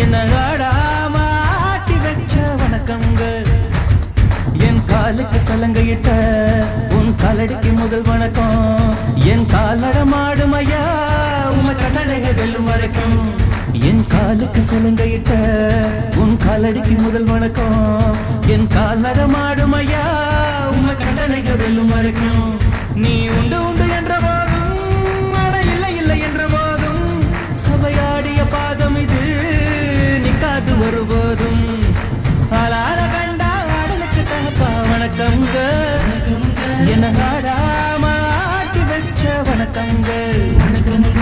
என்ன ஆடாம ஆட்டி வச்ச வணக்கங்க என் காலுக்கு சலங்கையிட்ட உன் காலடிக்கு முதல் வணக்கம் என் கால் நடமாடும் ஐயா உம கட்டளைக வெல்லும் வரைக்கும் என் காலுக்கு சலங்கையிட்ட உன் காலடிக்கு முதல் வணக்கம் என் கால் நடமாடும் ஐயா உம கட்டளைக வெல்லும் வரைக்கும் நீ உண்டு உண்டு என்ற போதும் அட இல்லை இல்லை என்ற போதும் சபையாடிய பாதம் இது நிக்காது ஒருபோதும் ஆளார கண்டா ஆடலுக்கு தகப்பா வணக்கங்க என்ன ஆடாம ஆட்டி வச்ச வணக்கங்க வணக்கங்க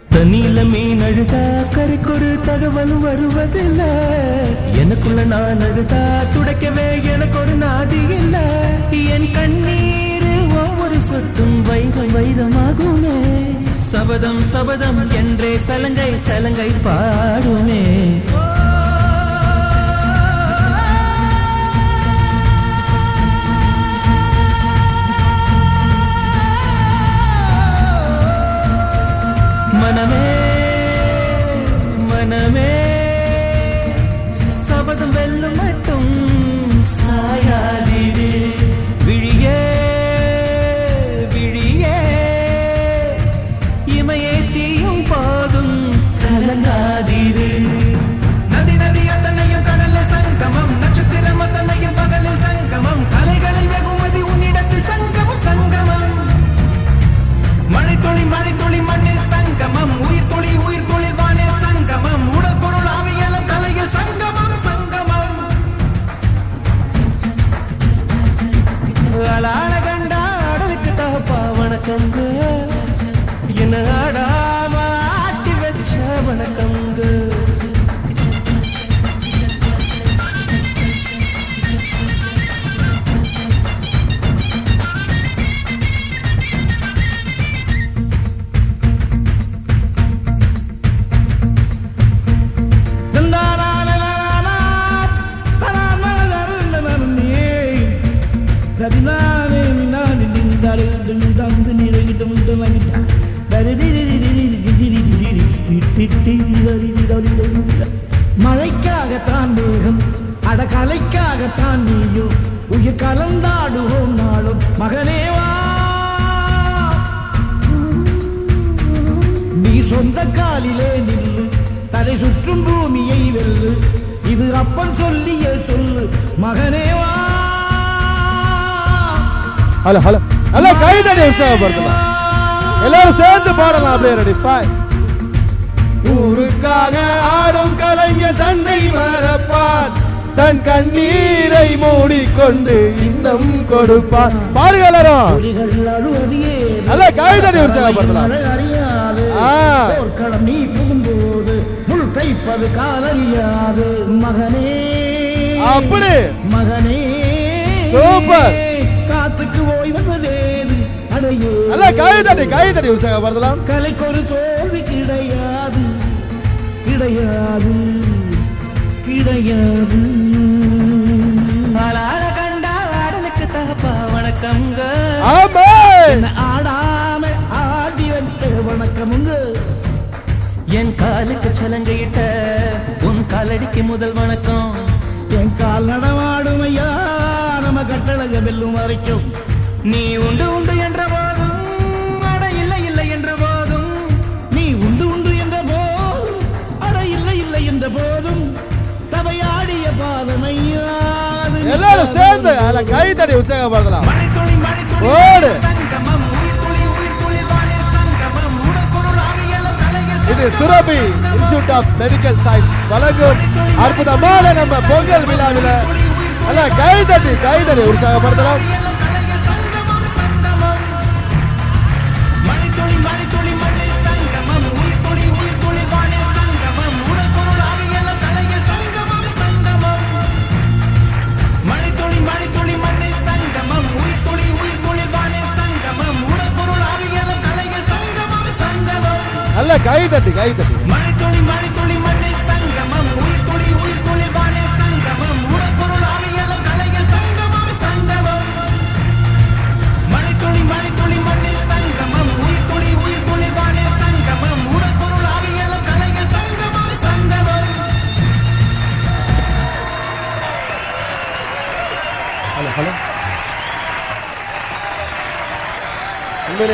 தண்ணியில மீன் அழுதா கரைக்கொரு தகவலும் வருவதில்ல எனக்குள்ள நான் அழுதா துடைக்கவே எனக்கு ஒரு நாதி இல்ல என் கண்ணீர் ஒவ்வொரு சொட்டும் வைரம் வைரமாகுமே சபதம் சபதம் என்றே சலங்கை சலங்கை பாடுமே மனமே மனமே சபதம் வெல்லும் மட்டும் சாயாதீரு விழியே விழியே இமையே தீயும் போதும் கலங்காதீரு நதி நதி அத்தனையும் கடலில் சங்கமம் நட்சத்திரம் அத்தனையும் பகலில் சங்கமம் கலைகளில் வெகுமதி உன்னிடத்தில் சங்கமம் சங்கமம் மழை துளி மண்ணில் சங்கமம் உயிர் துளி வானில் சங்கமம் உடல் பொருள் ஆவியலம் கலையில் சங்கமம் சங்கமம் அலால கண்டா ஆடலுக்கு தகப்பா வணக்கங்க என்ன ஆடாம ஆட்டி வச்ச வணக்கங்க மழைக்காகத்தான் மேகம் அடகலைக்காகத்தான் நீயும் உயிர் கலந்தாடுவோம் நாளும் மகனேவா நீ சொந்த காலிலே நில்லு தலை சுற்றும் பூமியை வெல்லு இது அப்பன் சொல்லிய சொல்லு மகனேவா ஹலோ ஹலோ ஹலோ கைதடி உற்சாகப்படுத்தலாம் எல்லாரும் சேர்ந்து பாடலாம் அப்படியே ரெடி பாய் ஊருக்காக ஆடும் கலைஞர் தன்னை மறப்பான் தன் கண்ணீரை மூடிக்கொண்டு இன்னும் கொடுப்பான் பாடுங்க எல்லாரும் நல்லா கைதடி உற்சாகப்படுத்தலாம் நீ புகும்போது முள் தைப்பது காலறியாது மகனே அப்படி மகனே சூப்பர் காத்துக்கு ஓய்வதேது அடையே நல்லா கைதடி உற்சாகப்படுத்தலாம் கலைக்கு ஒரு தோல்வி கிடையாது கிடையாது கிடையாது ஆளார கண்டா ஆடலுக்கு தகப்பா வணக்கங்க ஆடாம ஆடி வச்ச வணக்கமுங்க என் காலுக்கு சலங்கையிட்ட உன் காலடிக்கு முதல் வணக்கம் என் கால் நடமாடும் ஐயா நம்ம கட்டழக வெல்லும் வரைக்கும் நீ உண்டு உண்டு என்ற போதும் அட இல்லை இல்லை என்ற போதும் நீ உண்டு உண்டு என்ற போதும் அட இல்லை அல்ல கைதடி உற்சாகப்படுத்தலாம். மழைத்துளி மழைத்துளி ஓடு. சங்கமம் உயிர் துளி வானில் சங்கமம் உடல் பொருள் ஆவியெல்லாம் கலைகள் இது Surabhi institute of medical science வழங்கும் அற்புதமான நம்ம பொங்கல் விழாவில் அல்ல கைதடி உற்சாகப்படுத்தலாம். மழைத்துளி மழைத்துளி மண்ணில் சங்கமம் உயிர் துளி வானில் சங்கமம் உடல் பொருள் ஆவியெல்லாம் கலைகள் சங்கமம் சங்கமம் மழைத்துளி மழைத்துளி மண்ணில் சங்கமம் உயிர் துளி வானில் சங்கமம் உடல் பொருள் ஆவியெல்லாம் கலைகள் சங்கமம் சங்கமம் அல்ல கைதட்டி மழைத்துளி மழைத்துளி மண்ணில் சங்கமம் உயிர் துளி வானில் சங்கமம் உடல் பொருள் ஆவியெல்லாம் கலைகள் சங்கமம் சங்கமம் மழைத்துளி மழைத்துளி மண்ணில் சங்கமம் உயிர் துளி வானில் சங்கமம் உடல் பொருள் ஆவியெல்லாம் கலைகள் சங்கமம் சங்கமம் ஹலோ உண்மையிலே